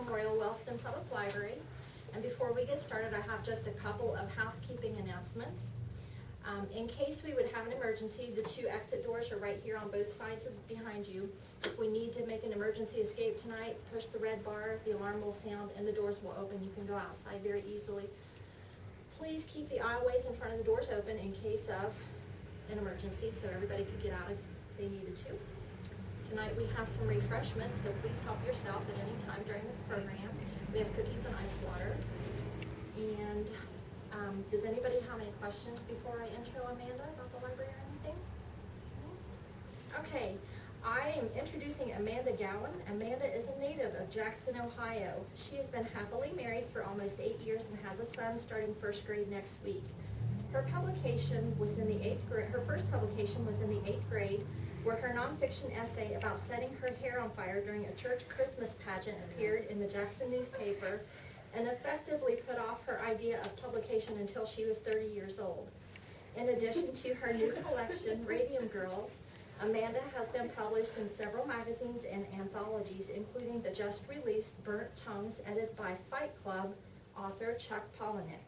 Memorial Wellston Public Library. And before we get started, I have just a couple of housekeeping announcements. In case we would have an emergency, the 2 exit doors are right here on both sides behind you. If we need to make an emergency escape tonight, push the red bar, the alarm will sound, and the doors will open. You can go outside very easily. Please keep the aisleways in front of the doors open in case of an emergency, so everybody could get out if they needed to. Tonight we have some refreshments, so please help yourself at any time during the program. We have cookies and ice water. And does anybody have any questions before I intro Amanda about the library or anything? Okay, I am introducing Amanda Gowin. Amanda is a native of Jackson, Ohio. She has been happily married for almost 8 years and has a son starting first grade next week. Her publication was in the 8th grade. Her first publication was in the 8th grade, where her nonfiction essay about setting her hair on fire during a church Christmas pageant appeared in the Jackson newspaper and effectively put off her idea of publication until she was 30 years old. In addition to her new collection, Radium Girls, Amanda has been published in several magazines and anthologies, including the just-released Burnt Tongues, edited by Fight Club author Chuck Palahniuk.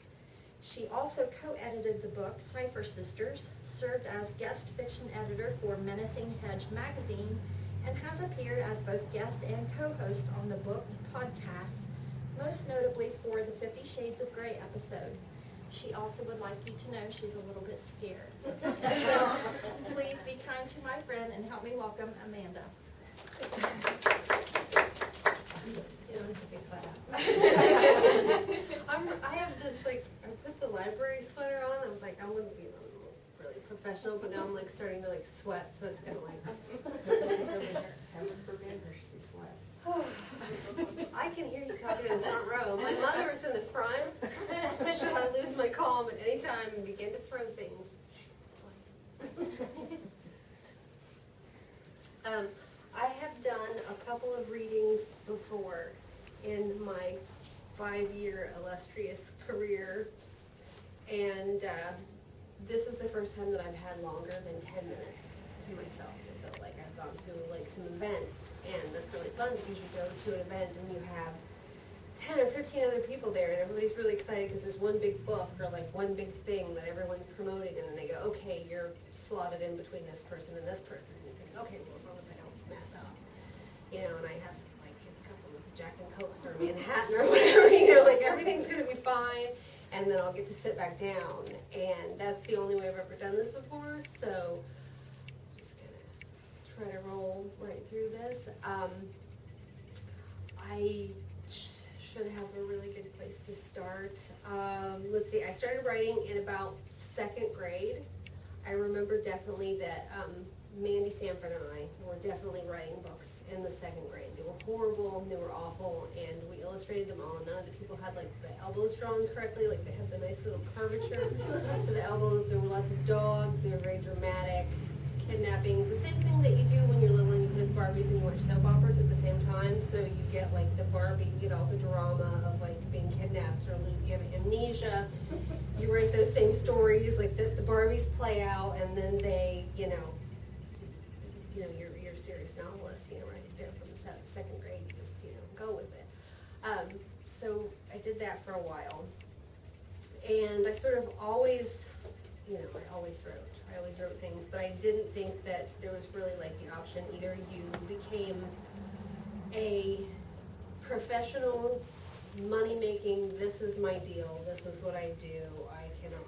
She also co-edited the book Cipher Sisters, served as guest fiction editor for Menacing Hedge magazine, and has appeared as both guest and co-host on the Booked podcast, most notably for the 50 Shades of Grey episode. She also would like you to know she's a little bit scared. So please be kind to my friend and help me welcome Amanda. I have this, I put the library sweater on. I was like, I wouldn't be really professional, but now I'm starting to sweat, so it's kind of Heaven forbid her she sweat. I can hear you talking in the front row. My mother was in the front. Should I lose my calm at any time and begin to throw things? I have done a couple of readings before in my 5-year illustrious career, and this is the first time that I've had longer than 10 minutes to myself. It felt like I've gone to some events, and that's really fun because you go to an event and you have 10 or 15 other people there, and everybody's really excited because there's one big book or one big thing that everyone's promoting, and then they go, okay, you're slotted in between this person and this person, and you think, okay, well, as long as I don't mess up, and I have a couple of Jack and Cokes or Manhattan or whatever, everything's gonna be fine, and then I'll get to sit back down, and that's the only way I've ever done this before, so I'm just gonna try to roll right through this. I should have a really good place to start. Let's see, I started writing in about 2nd grade. I remember definitely that Mandy Sanford and I were definitely writing books in the 2nd grade. They were horrible, they were awful, and we illustrated them all. None of the people had the elbows drawn correctly, they had the nice little curvature to the elbows. There were lots of dogs, they were very dramatic, kidnappings, the same thing that you do when you're little and you play with Barbies and you watch soap operas at the same time. So you get the Barbie, you get all the drama of being kidnapped, or you have amnesia. You write those same stories, the Barbies play out, and then they, you're a serious novelist, right there from the 2nd grade, you just, go with it. So I did that for a while, and I sort of always, I always wrote things, but I didn't think that there was really the option. Either you became a professional, money-making, this is my deal, this is what I do,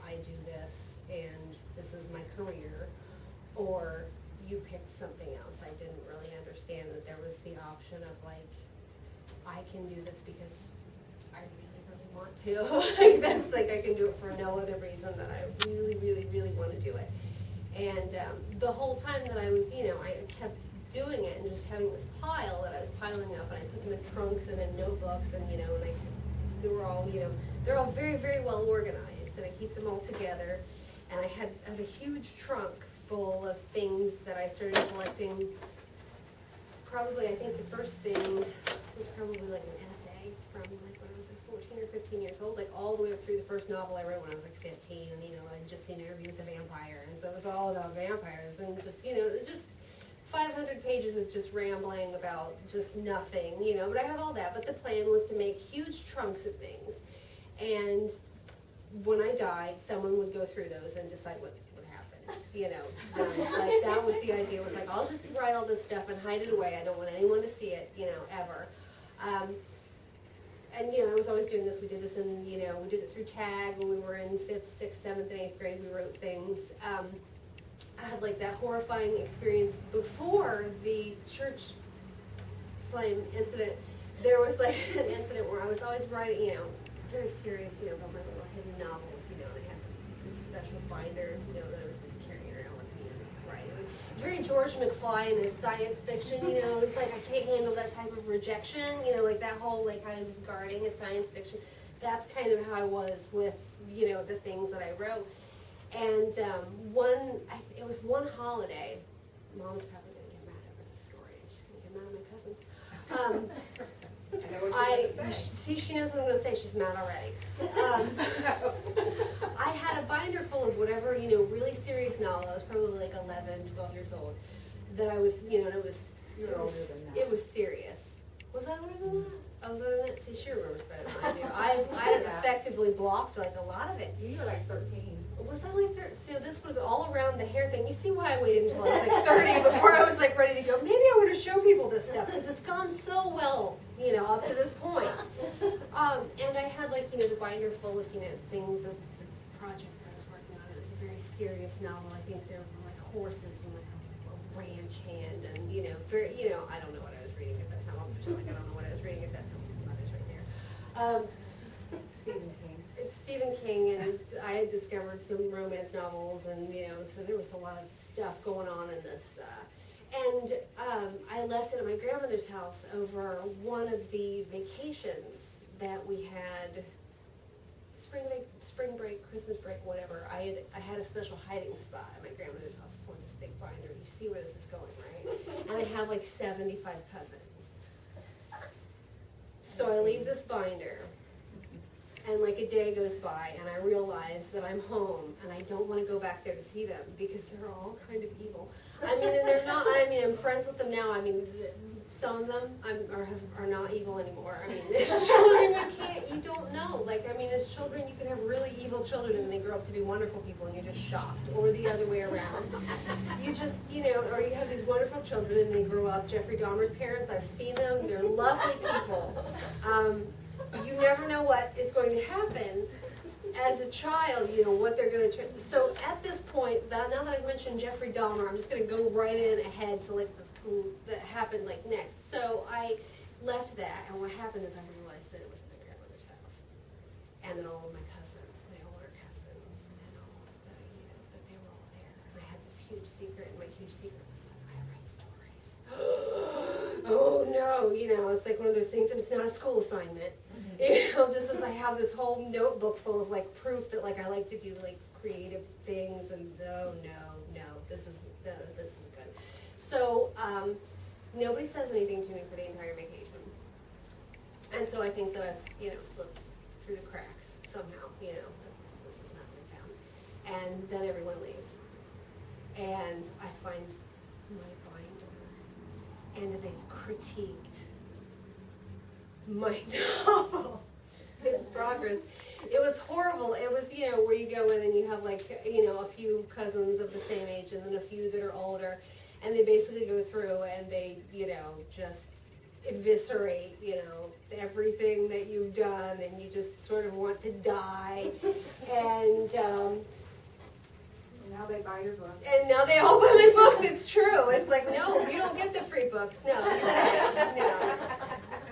I do this, and this is my career, or you picked something else. I didn't really understand that there was the option of I can do this because I really, really want to. That's I can do it for no other reason than I really, really, really want to do it. And the whole time that I was, I kept doing it and just having this pile that I was piling up, and I put them in trunks and in notebooks, and they were all, they're all very, very well organized, and I keep them all together. And I have a huge trunk full of things that I started collecting. Probably, I think the first thing was probably an essay from when I was 14 or 15 years old, all the way up through the first novel I wrote when I was 15, and I'd just seen Interview with the Vampire, and so it was all about vampires, and just, just 500 pages of just rambling about just nothing, you know, but I have all that. But the plan was to make huge trunks of things. And when I died, someone would go through those and decide what would happen, you know. Like, that was the idea, was like, I'll just write all this stuff and hide it away. I don't want anyone to see it, you know, ever. And, you know, I was always doing this. We did this in, you know, we did it through TAG when we were in 5th, 6th, 7th, and 8th grade. We wrote things. I had like that horrifying experience before the church flame incident. There was like an incident where I was always writing, you know, very serious, you know, about my little hidden novels, you know, and I had these special binders, you know, that I was just carrying around with me and writing. It was very George McFly in his science fiction, you know. It's like I can't handle that type of rejection, you know, like that whole like I was guarding a science fiction. That's kind of how I was with, you know, the things that I wrote. And it was one holiday. Mom's probably gonna get mad over this story. She's gonna get mad at my cousins. I know what you're gonna say. See, she knows what I'm gonna say. She's mad already. I had a binder full of whatever, you know, really serious novel. I was probably like 11, 12 years old. That I was, you know, and You're older than that. it was serious. Was I older than that? I was older than that. See, she remembers better than I do. I effectively blocked like a lot of it. You were like 13. Was I like 30? So this was all around the hair thing. You see why I waited until I was like 30 before I was like ready to go. Maybe I want to show people this stuff because it's gone so well, you know, up to this point. And I had like, you know, the binder full of, you know, things, the project that I was working on. It was a very serious novel. I think there were like horses and like a ranch hand and, you know, very, you know, I don't know what I was reading at that time. I'll pretend like I don't know what I was reading at that time. My mother's right there. Stephen King. It's Stephen King, and I had discovered some romance novels, and, you know, so there was a lot of stuff going on in this. And I left it at my grandmother's house over one of the vacations that we had, spring break, Christmas break, whatever. I had a special hiding spot at my grandmother's house for this big binder. You see where this is going, right? And I have like 75 cousins. So I leave this binder. And like a day goes by and I realize that I'm home and I don't want to go back there to see them because they're all kind of evil. I mean, and they're not, I mean, I'm friends with them now. I mean, some of them are not evil anymore. I mean, as children, you don't know. Like, I mean, as children, you can have really evil children and they grow up to be wonderful people and you're just shocked. Or the other way around. You just, you know, or you have these wonderful children and they grow up. Jeffrey Dahmer's parents, I've seen them. They're lovely people. You never know what is going to happen as a child, you know, what they're going to try. So at this point, now that I've mentioned Jeffrey Dahmer, I'm just going to go right in ahead to like that happened like next. So I left that, and what happened is I realized that it was at my grandmother's house. And then all of my cousins, my older cousins, and all of the, you know, that they were all there. And I had this huge secret, and my huge secret was that I write stories. Oh no, you know, it's like one of those things, and it's not a school assignment. You know, I have this whole notebook full of like proof that like I like to do like creative things, and no, this is good. So nobody says anything to me for the entire vacation, and so I think that I've, you know, slipped through the cracks somehow. You know, this is not what I found, and then everyone leaves, and I find my binder, and they've critiqued my novel in progress. It was horrible. It was, you know, where you go in and you have like, you know, a few cousins of the same age and then a few that are older, and they basically go through and they, you know, just eviscerate, you know, everything that you've done, and you just sort of want to die. And Now they buy your book. and now they all buy my books. It's true. It's like, no, you don't get the free books. No, you can't. No.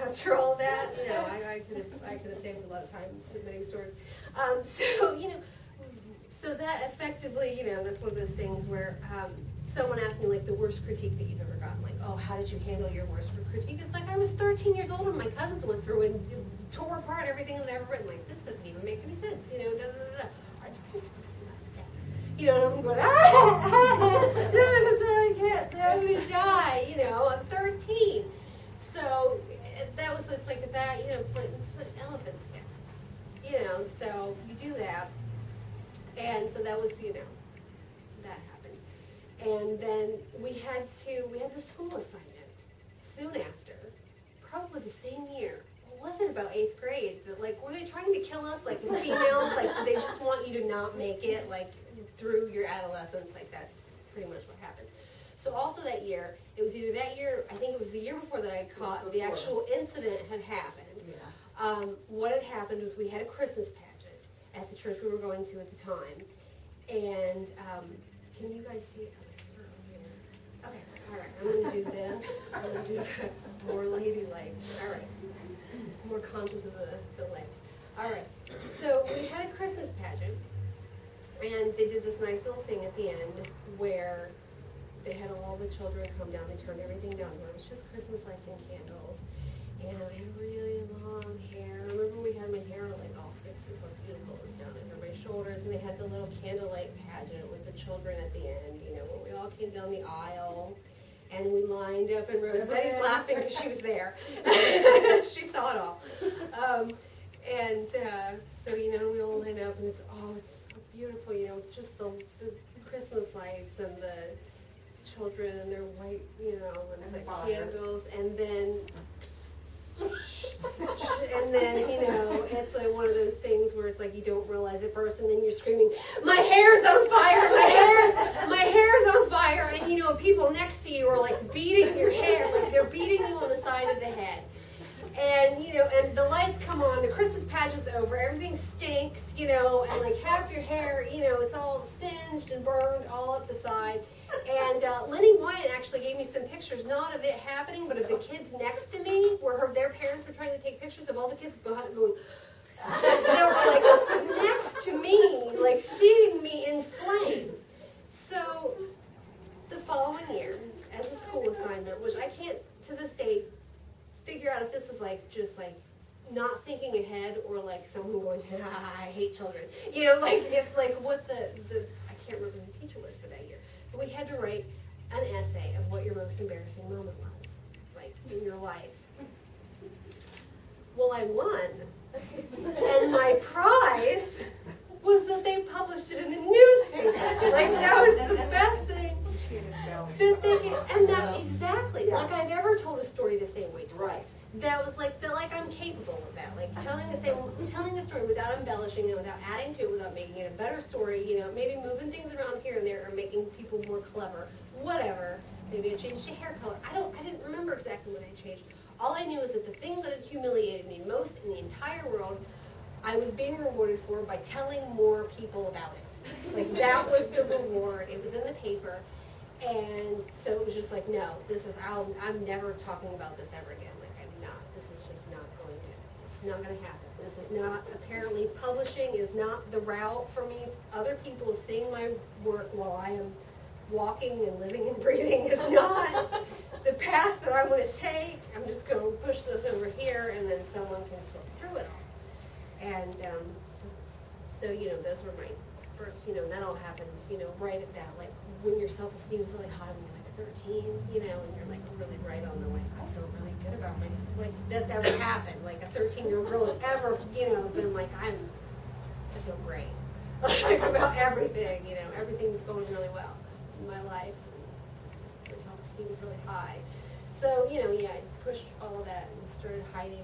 After all that, you know, I could have saved a lot of time submitting stories. So, you know, so that effectively, you know, that's one of those things where someone asked me like the worst critique that you've ever gotten. Like, oh, how did you handle your worst critique? It's like I was 13 years old and my cousins went through and tore apart everything that I've ever written. Like, this doesn't even make any sense. You know, This is supposed to be about sex. You know, and I'm going, I can't. I'm going to die. You know, I'm 13. So that was, it's like that, you know, but elephants get. You know, so you do that. And so that was, you know, that happened. And And then we had the school assignment soon after, probably the same year. Or was it about 8th grade? That, like, were they trying to kill us, like, as females? Like, did they just want you to not make it, like, through your adolescence? Like, that's pretty much what happened. So also that year, it was either that year, I think it was the year before that I caught the actual incident had happened. Yeah. What had happened was we had a Christmas pageant at the church we were going to at the time. And, can you guys see it? Okay, all right, I'm gonna do this. I'm gonna do that more ladylike. All right, more conscious of the legs. All right, so we had a Christmas pageant, and they did this nice little thing at the end where they had all the children come down. They turned everything down. It was just Christmas lights and candles, and I had really long hair. I remember we had my hair like all fixed, like beautiful, it was down under my shoulders, and they had the little candlelight pageant with the children at the end. You know, where we all came down the aisle. And we lined up in rows. Betty's laughing because she was there. She saw it all. So, you know, we all lined up, and it's so beautiful, you know, just the Christmas lights and the children and their white, you know, and the candles, and then, you know, it's like one of those things where it's like you don't realize it first, and then you're screaming, "My hair's on fire! My hair's on fire!" And, you know, people next to you are like beating your hair, like they're beating you on the side of the head. And, you know, and the lights come on, the Christmas pageant's over, everything stinks, you know, and like half your hair, you know, it's all singed and burned all up the side. And Lenny Wyatt actually gave me some pictures, not of it happening, but of the kids next to me, where their parents were trying to take pictures of all the kids behind going, they were like next to me, like seeing me in flames. So the following year, as a school assignment, which I can't to this day figure out if this is like just like not thinking ahead or like someone going, I hate children. You know, like if like what the I can't remember who the teacher was for that year. But we had to write an essay of what your most embarrassing moment was, like in your life. Well, I won. And my prize was that they published it in the newspaper. Like that was the best thing that they could, and that exactly, like I've never told a story the same way twice. That was like I'm capable of that, like telling a story without embellishing it, without adding to it, without making it a better story. You know, maybe moving things around here and there, or making people more clever, whatever. Maybe I changed the hair color. I didn't remember exactly what I changed. All I knew is that the thing that had humiliated me most in the entire world, I was being rewarded for by telling more people about it. Like that was the reward. It was in the paper. And so it was just like, no, I'm never talking about this ever again. Like I'm not, this is just not it's not going to happen. This is not, apparently publishing is not the route for me. Other people seeing my work while I am walking and living and breathing is not the path that I want to take. I'm just going to push this over here and then someone can sort through it all. And so, you know, those were my first, you know, that all happened, you know, right at that, like when your self-esteem is really high when you're like 13, you know, and you're like really right on the way, I feel really good about myself. Like that's ever happened. Like a 13-year-old girl has ever, you know, been like, I feel great. Like about everything, you know, everything's going really well in my life. My self-esteem is really high. So, you know, yeah, I pushed all of that and started hiding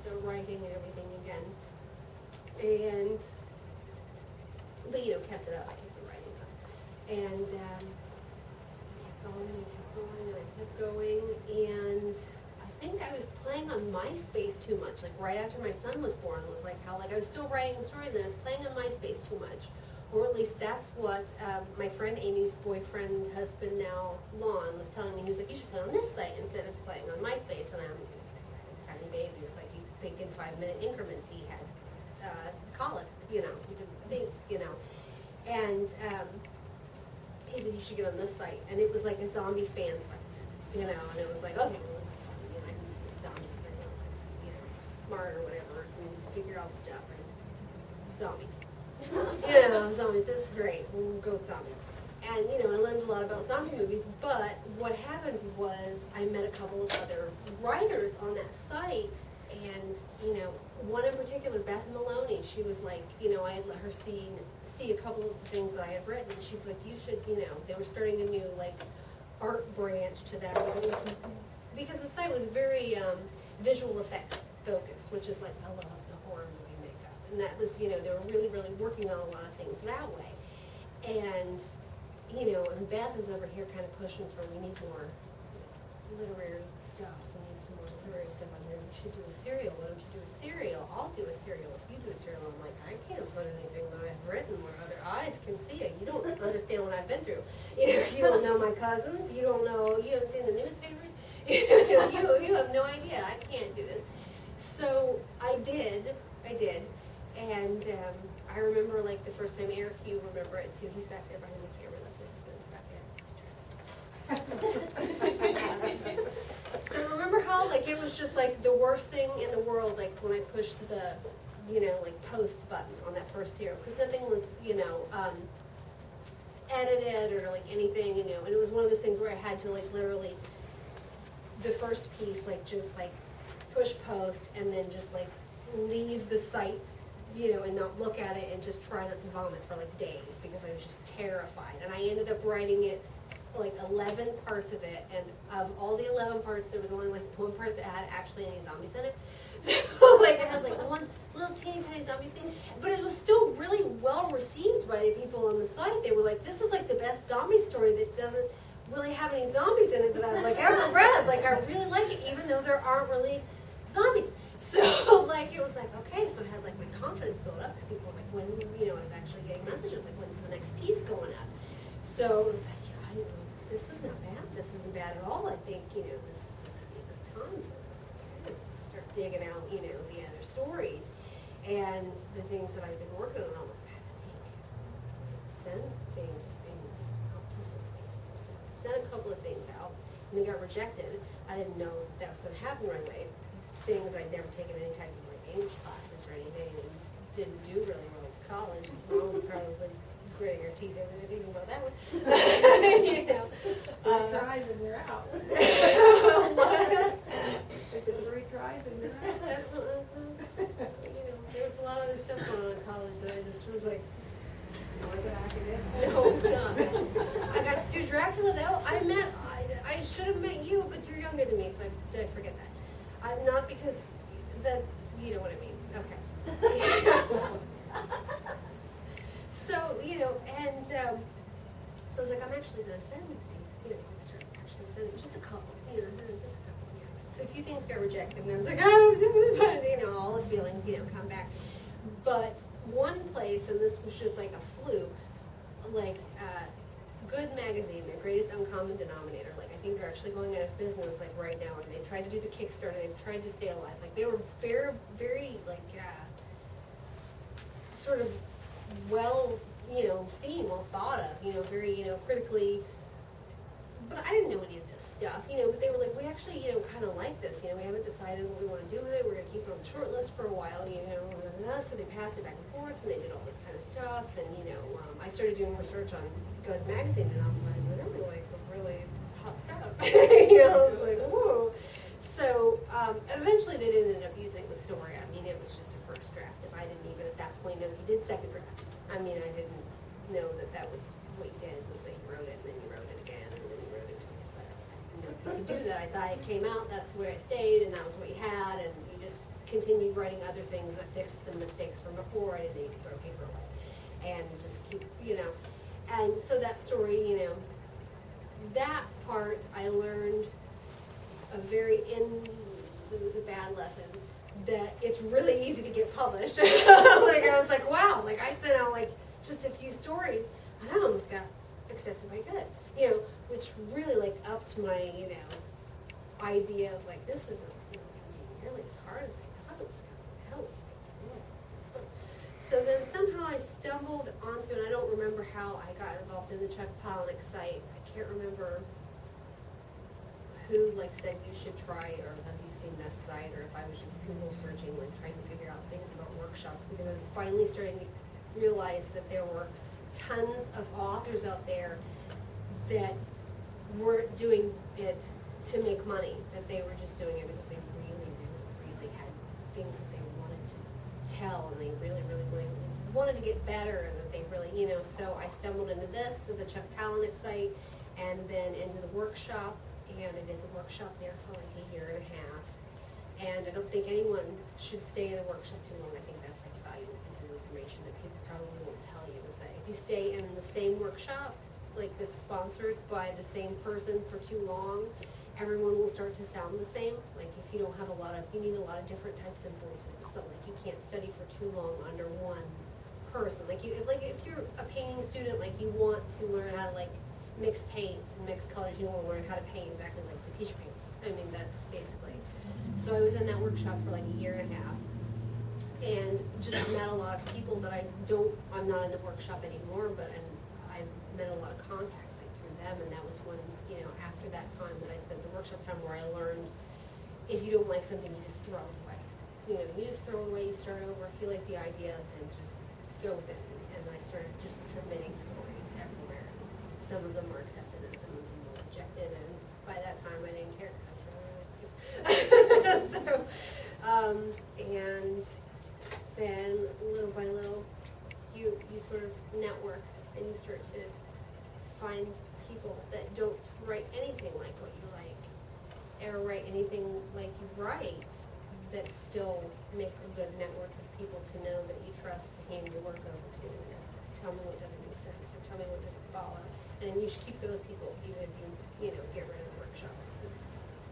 the writing and everything again. But, you know, kept it up. I kept the writing up. And I kept going. And I think I was playing on MySpace too much. Like, right after my son was born, it was like how, like, I was still writing stories and I was playing on MySpace too much. Or at least that's what my friend Amy's boyfriend, husband now, Lon, was telling me. He was like, you should play on this site instead of playing on MySpace. And I'm a tiny baby. It's like, you think in 5-minute increments he had colic, you know, he didn't think, you know. And he said, you should get on this site. And it was like a zombie fan site, you know, and it was like, okay, well, let's, you know, I can zombies, you know, smart or whatever, and figure out stuff, and zombies. You know, zombies, this is great, we'll go with zombies. And, you know, I learned a lot about zombie movies, but what happened was I met a couple of other writers on that site, and, you know, one in particular, Beth Maloney, she was like, you know, I had let her see see a couple of the things that I had written, and she's like, you should, they were starting a new, like, art branch to that, but it was, because the site was very, visual effects focused, which is like, I love the horror movie makeup, and that was, they were really, really working on a lot of things that way, and, and Beth is over here kind of pushing for, we need more literary stuff, we need some more literary stuff on here, you should do a serial, why don't you do a serial? I'll do a serial if you do a serial. I'm like, I can't put anything that I've written where other eyes can see it. You don't understand what I've been through. You don't know my cousins, you haven't seen the newspapers, you have no idea, I can't do this. So I did, and I remember like the first time, Eric, you remember it too, he's back there behind the camera, that's my husband back there. So remember how like it was just like the worst thing in the world, like when I pushed the, like post button on that first serial, because nothing was, edited or like anything, and it was one of those things where I had to like literally, the first piece, like just like push post and then just like leave the site, and not look at it and just try not to vomit for like days because I was just terrified. And I ended up writing it, like 11 parts of it, and of all the 11 parts, there was only like one part that had actually any zombies in it. So like I had like one little teeny tiny zombie scene, but it was still really well received by the people on the site. They were like, this is like the best zombie story that doesn't really have any zombies in it that I've like ever read. Like I really like it, even though there aren't really zombies. So like it was like, okay, so I had like my confidence built up because people were like, when, I was actually getting messages like, when's the next piece going up? So it was like, this is not bad. This isn't bad at all. I think, this could be a good time. So okay, start digging out, the other stories. And the things that I've been working on, I'm like, I think, send things out to some places. Sent a couple of things out, and they got rejected. I didn't know that was going to happen right away, seeing as I'd never taken any type of like English classes or anything, and didn't do really well in college. Mom probably gritting her teeth over it, even about that one. 3 tries and you're out. What? I said 3 tries and you're out. That's what, there was a lot of other stuff going on in college that I just was like, Was it academic? no, it's not. I got to do Dracula though. I should have met you, but you're younger than me, so I forget that. I'm not because that, you know what I mean. Okay. So, and so I was like, I'm actually going to send these, start actually sending just a couple, just a couple, So a few things got rejected, and I was like, oh, all the feelings, come back. But one place, and this was just like a fluke, like, Good Magazine, their greatest uncommon denominator, like, I think they're actually going out of business, like, right now, and they tried to do the Kickstarter, they tried to stay alive, like, they were very, very, like, sort of well, seen, well thought of, very, critically, but I didn't know any of this stuff, but they were like, we actually, kind of like this, we haven't decided what we want to do with it, we're going to keep it on the short list for a while, so they passed it back and forth, and they did all this kind of stuff, and, I started doing research on Good Magazine, and I was like, really, like, really hot stuff, I was like, whoa. So, eventually they did end up using the story. I mean, it was just a first draft. If I didn't even at that point know he did second drafts. I mean, I didn't know that was what he did, was that he wrote it, and then he wrote it again, and then he wrote it twice. But I didn't know if he could do that. I thought it came out, that's where I stayed, and that was what he had, and he just continued writing other things that fixed the mistakes from before. I didn't need to throw paper away. And just keep, And so that story, that part I learned it was a bad lesson, that it's really easy to get published. Like I was like, wow, like I sent out like just a few stories and I almost got accepted by Good, which really like upped my, idea of like, this isn't really as hard as I thought it was going to be. So then somehow I stumbled onto, and I don't remember how I got involved in the Chuck Palahniuk site. I can't remember who like said you should try it, or have you seen that site, or if I was just Google searching, like trying to figure out things about workshops, because I was finally starting to realize that there were tons of authors out there that weren't doing it to make money, that they were just doing it because they really, really, really had things that they wanted to tell, and they really, really, really wanted to get better, and that they really, so I stumbled into this, to the Chuck Palahniuk site, and then into the workshop, and I did the workshop there for like a year and a half. And I don't think anyone should stay in a workshop too long. I think that's like a valuable piece of information that people probably won't tell you, is that if you stay in the same workshop, like that's sponsored by the same person for too long, everyone will start to sound the same. Like if you don't have you need a lot of different types of voices. So like you can't study for too long under one person. Like if you're a painting student, like you want to learn how to like mix paints and mix colors, you want to learn how to paint exactly like the teacher paints. I mean, that's basically. So I was in that workshop for like a year and a half, and just met a lot of people that I'm not in the workshop anymore, but I've met a lot of contacts like through them, and that was when, after that time that I spent the workshop time where I learned if you don't like something, you just throw it away. You just throw it away, you start over, if you like the idea, then just go with it. And I started just submitting stories everywhere. Some of them were accepted and some of them were rejected, and by that time I didn't care. That's really what I do. So, and then little by little, you sort of network and you start to find people that don't write anything like what you like, or write anything like you write, that still make a good network of people to know that you trust to hand your work over to, and tell me what doesn't make sense, or tell me what doesn't follow. And you should keep those people even if you get rid of the workshops, because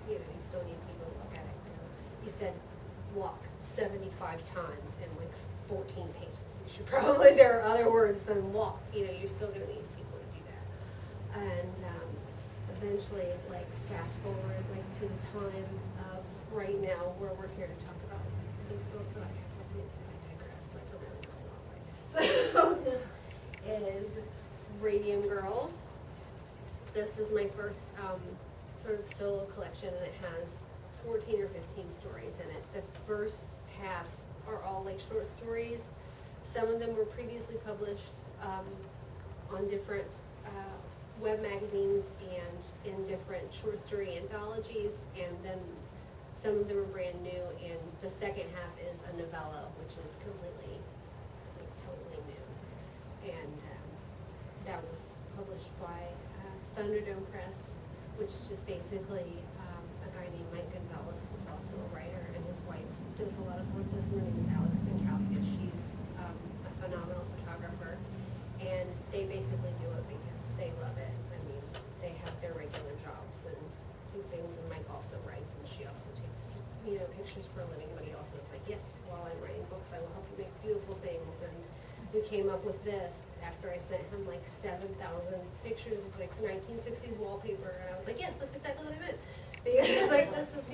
you still need people to look at it. You said walk 75 times in like 14 pages. You should probably, there are other words than walk. You're still going to need people to do that. And eventually, like fast forward, like to the time of right now, where we're here to talk about the book that I digress, like a really long way. So is Radium Girls. This is my first sort of solo collection, and it has 14 or 15 stories in it. The first half are all like short stories. Some of them were previously published on different web magazines and in different short story anthologies, and then some of them are brand new, and the second half is a novella, which is completely, totally new. And that was published by Thunderdome Press, which is just basically a guy named Mike Gonzalez, who's also a writer, and his wife does a lot of work with him. Her name is Alex Pinkowska. She's a phenomenal photographer, and they basically do it because they love it. I mean, they have their regular jobs and do things, and Mike also writes, and she also takes, pictures for a living, but he also is like, yes, while I'm writing books, I will help you make beautiful things. And we came up with this after I sent him like 7,000 pictures of like 1960s wallpaper, and I was like, yes, that's exactly what I meant. Because like, this is,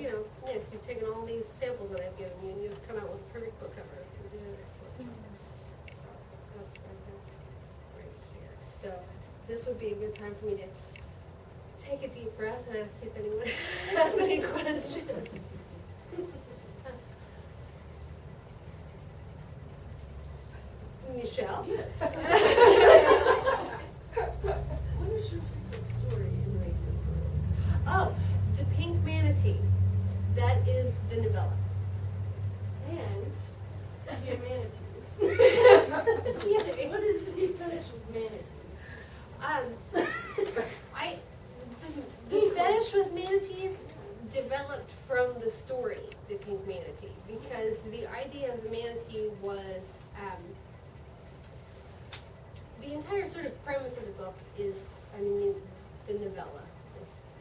yes, you've taken all these samples that I've given you, and you've come out with a perfect book cover. You're doing an excellent job. So that's right here. So this would be a good time for me to take a deep breath and ask if anyone has any questions. Michelle? Yes. What is your favorite story in Radium Girls? Oh, the Pink Manatee. That is the novella. And speaking of manatees, Yeah. what is the fetish with manatees? The fetish with manatees developed from the story, The Pink Manatee, because the idea of the manatee was, the entire sort of premise of the book is, the novella.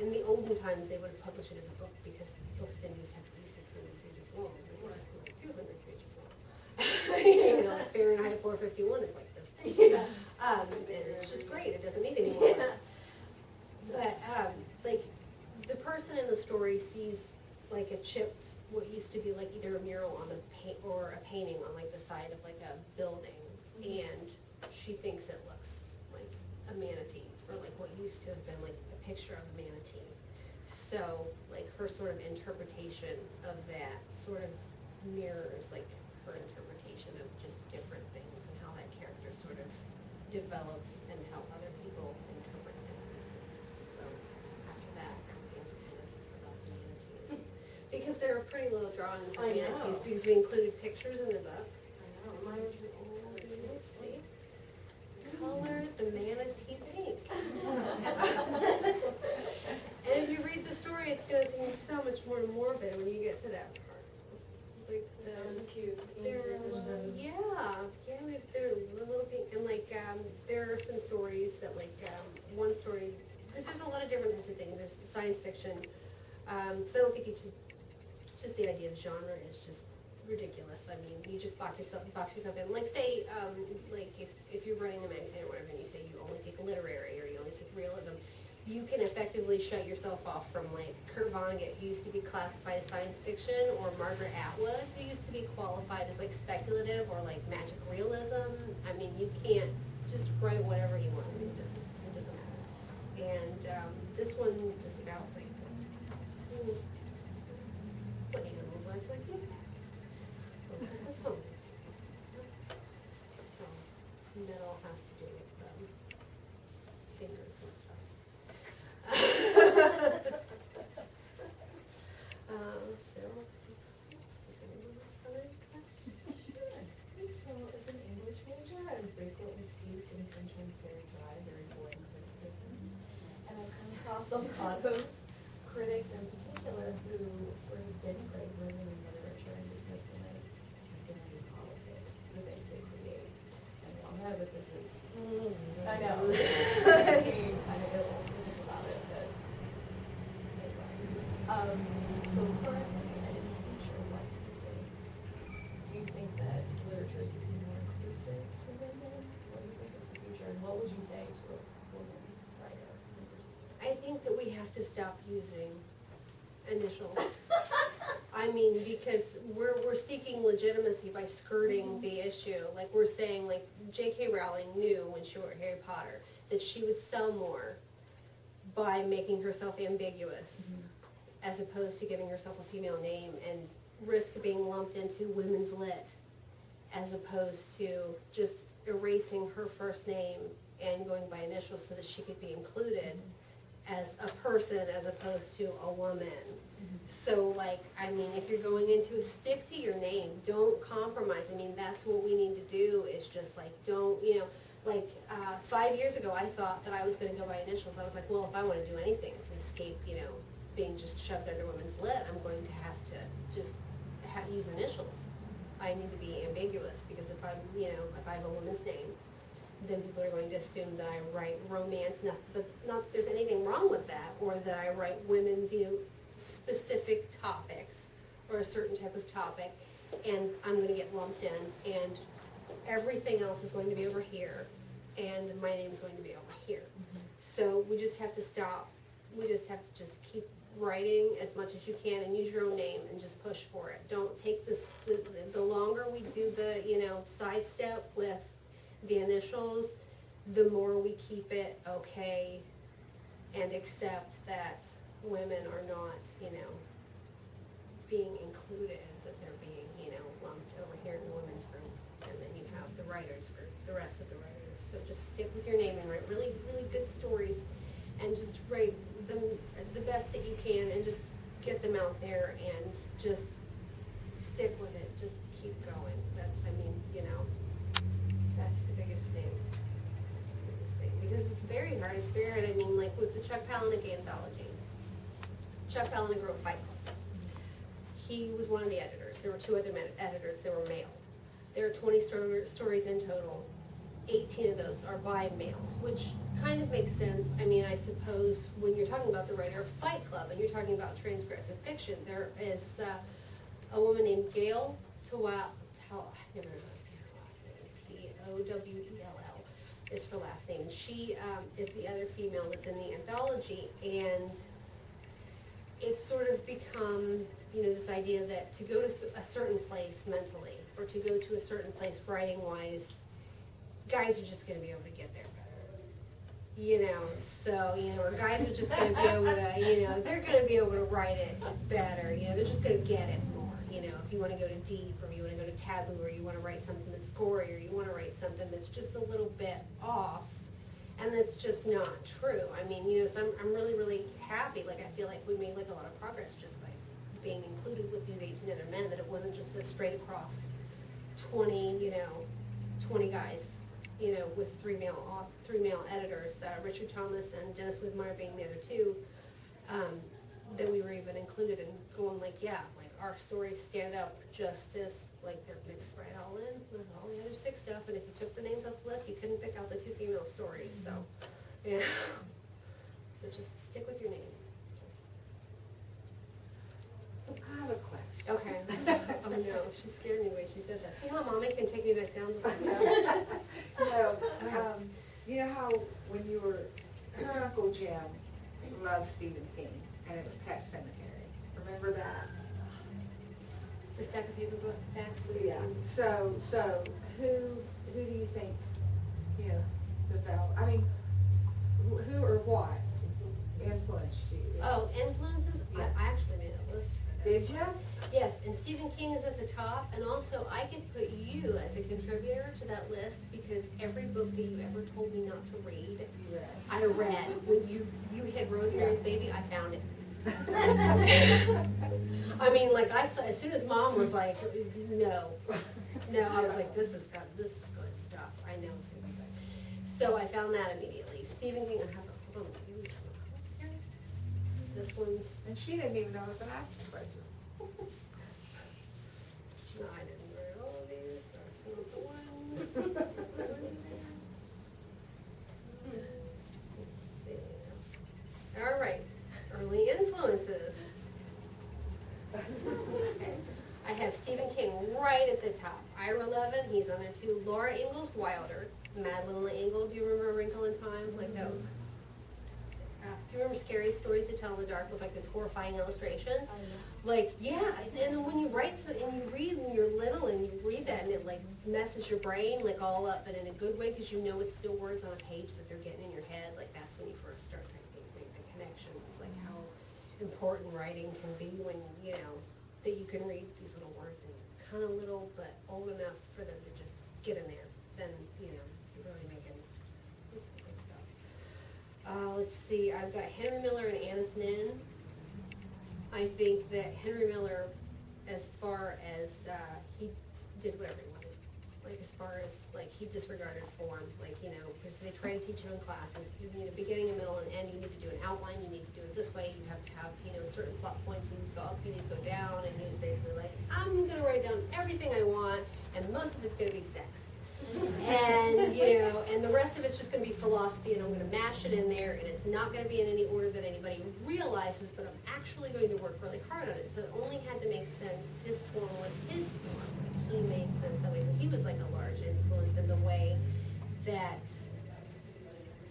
In the olden times, they would have published it as a book because books didn't used to have to be 600 pages long. They were just like 200 pages long. Like Fahrenheit 451 is like this. Yeah. And it's just great. It doesn't need any more. Yeah. But like the person in the story sees like a chipped, what used to be like either a mural on the or a painting on like the side of like a building, and she thinks it looks like a manatee, or like what used to have been like a picture of a manatee. So like her sort of interpretation of that sort of mirrors like her interpretation of just different things, and how that character sort of develops and how other people interpret things. So after that, everything's kind of about the manatees. Because there are pretty little drawings of I manatees, know. because we included pictures in the book. I know, mine was old. See? the manatee pink. And if you read the story, it's going to seem so much more morbid when you get to that part. Like Sounds cute. they're a little, they're a little pink, and like there are some stories that one story, because there's a lot of different types of things. There's science fiction. So I don't think you should. Just the idea of genre is just ridiculous. I mean, you just box yourself in. Like say, like if you're running a magazine or whatever, and you say you only take literary or you only take realism, you can effectively shut yourself off from like Kurt Vonnegut, who used to be classified as science fiction, or Margaret Atwood, who used to be qualified as like speculative or like magic realism. I mean, you can't just write whatever you want. I mean, it doesn't matter. And this one is about like what animal was like this one. So that all has to do with fingers and stuff. So, as an English major, I'm frequently steeped in sometimes very dry, very boring criticism. And I've come across a lot of critics in particular who sort of denigrate women in literature and dismiss them as identity politics that they create. And we all know that this is, I know, kind of ill to think about it, but anyway. So currently, I didn't sure what to think. Do you think that literature is becoming more inclusive for women? What do you think is the future? And what would you say to a woman writer? I think that we have to stop using initials. I mean, because we're seeking legitimacy by skirting the issue. Like we're saying, like J.K. Rowling knew when she wrote Harry Potter that she would sell more by making herself ambiguous, as opposed to giving herself a female name and risk being lumped into women's lit, as opposed to just erasing her first name and going by initials so that she could be included as a person as opposed to a woman. So like, I mean, if you're going into stick to your name, don't compromise. I mean, that's what we need to do is just like, don't, you know, like 5 years ago I thought that I was going to go by initials. I was like, well, if I want to do anything to escape, you know, being just shoved under women's lit, I'm going to have to just use initials. I need to be ambiguous because if I'm, you know, if I have a woman's name, then people are going to assume that I write romance, not that there's anything wrong with that, or that I write women's, you know, specific topics, or a certain type of topic, and I'm going to get lumped in, and everything else is going to be over here, and my name is going to be over here. So we just have to stop. We just have to just keep writing as much as you can and use your own name and just push for it. Don't take this, the longer we do the, you know, sidestep with the initials, the more we keep it okay and accept that women are not, you know, being included, that they're being, you know, lumped over here in the women's group, and then you have the writers group, the rest of the writers. So just stick with your name and write really, really good stories, and just write them the best that you can, and just get them out there, and just stick with it. Just keep going. That's, I mean, you know, that's the biggest thing. Because it's very hard. It's very hard. I mean, like with the Chuck Palahniuk anthology. Chuck Palahniuk wrote Fight Club. He was one of the editors. There were two other editors. They were male. There are 20 stories in total. 18 of those are by males, which kind of makes sense. I mean, I suppose when you're talking about the writer of Fight Club and you're talking about transgressive fiction, there is a woman named Gail Towell. I never know how to say her last name. Towell is her last name. She is the other female that's in the anthology, and it's sort of become, you know, this idea that to go to a certain place mentally, or to go to a certain place writing-wise, guys are just going to be able to get there better. You know, so, you know, or guys are just going to be able to, you know, they're going to be able to write it better. You know, they're just going to get it more. You know, if you want to go to deep, or you want to go to taboo, or you want to write something that's gory, or you want to write something that's just a little bit off, and that's just not true. I mean, you know, so I'm really, really happy. Like, I feel like we made like a lot of progress just by being included with these 18 other men, that it wasn't just a straight across 20, you know, 20 guys with three male editors, Richard Thomas and Dennis Widmeyer being the other two, that we were even included in going like, yeah, like our stories stand up just as, like, they're mixed right all in with all the other sick stuff, and if you took the names off the list, you couldn't pick out the two female stories, so, yeah. So just stick with your name. I have a question. Okay. Oh no, she scared me the way she said that. See how Mommy can take me back down? No, you know how when you were, her Uncle Jim loved Stephen King, and it was Pet Cemetery. Remember that? The stack of paper backs. Yeah. So who do you think, developed? I mean, who or what influenced you? Oh, influences? Yeah. I actually made a list for that. Did you? Yes, and Stephen King is at the top, and also I could put you as a contributor to that list because every book that you ever told me not to read, You read. I read. When you hit Rosemary's Baby, I found it. I mean, like I saw, as soon as Mom was like, no, I was like, this is good stuff. I know it's gonna be good. So I found that immediately. Stephen King, I have a, hold on, this one's, And she didn't even know it was an acting question. no, I didn't read all of these, that's not the one. Let's see. All right, early influences. Okay. I have Stephen King right at the top. Ira Levin, he's on there too. Laura Ingalls Wilder, Madeline L'Engle, do you remember A Wrinkle in Time? Like those. Do you remember Scary Stories to Tell in the Dark with like this horrifying illustration? Like, yeah, and when you write and you read when you're little and you read that and it like messes your brain like all up, but in a good way because you know it's still words on a page but they're getting in your head. Like that's when you first start to make the connections, like how important writing can be when, that you can read these little words and kind of little but old enough for them to just get in there. Then, you're really making some good stuff. Let's see, I've got Henry Miller and Annis Nin. I think that Henry Miller, as far as, he did whatever he wanted. Like, as far as, like, he disregarded form, like, because they try to teach him in classes. You need a beginning, a middle, and end. You need to do an outline. You need to do it this way. You have to have, certain plot points. You need to go up, you need to go down. And he was basically like, I'm going to write down everything I want, and most of it's going to be sex. And, and the rest of it's just going to be philosophy, and I'm going to mash it in there, and it's not going to be in any order that anybody realizes, but I'm actually going to work really hard on it. So it only had to make sense. His form was his form. He made sense that way. So he was like a large influence in the way that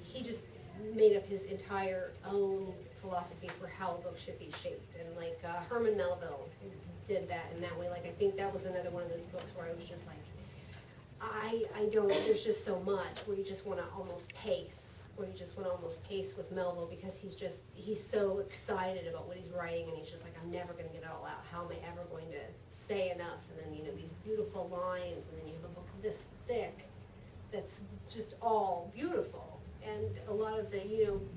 he just made up his entire own philosophy for how a book should be shaped. And like Herman Melville did that in that way. Like I think that was another one of those books where I was just like, I don't, there's just so much where you just want to almost pace, with Melville because he's so excited about what he's writing and he's just like, I'm never going to get it all out. How am I ever going to say enough? And then, these beautiful lines and then you have a book this thick that's just all beautiful. And a lot of the,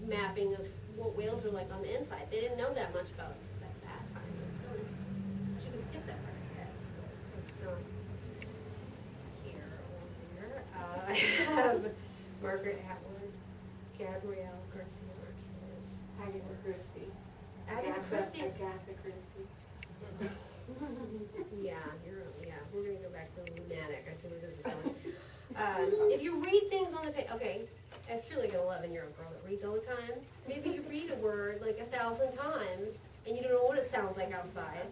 mapping of what whales are like on the inside. They didn't know that much about it at that time. And so she could skip that part, I guess. It's not here or there. I have Margaret Atwood, Gabrielle Garcia Marquez, Agatha Christie. Agatha Christie. Agatha Christie. We're gonna go back to the lunatic. I see where this is going. If you read things on the page, okay, if you're like an 11-year-old girl that reads all the time, maybe you read a word like 1,000 times and you don't know what it sounds like outside.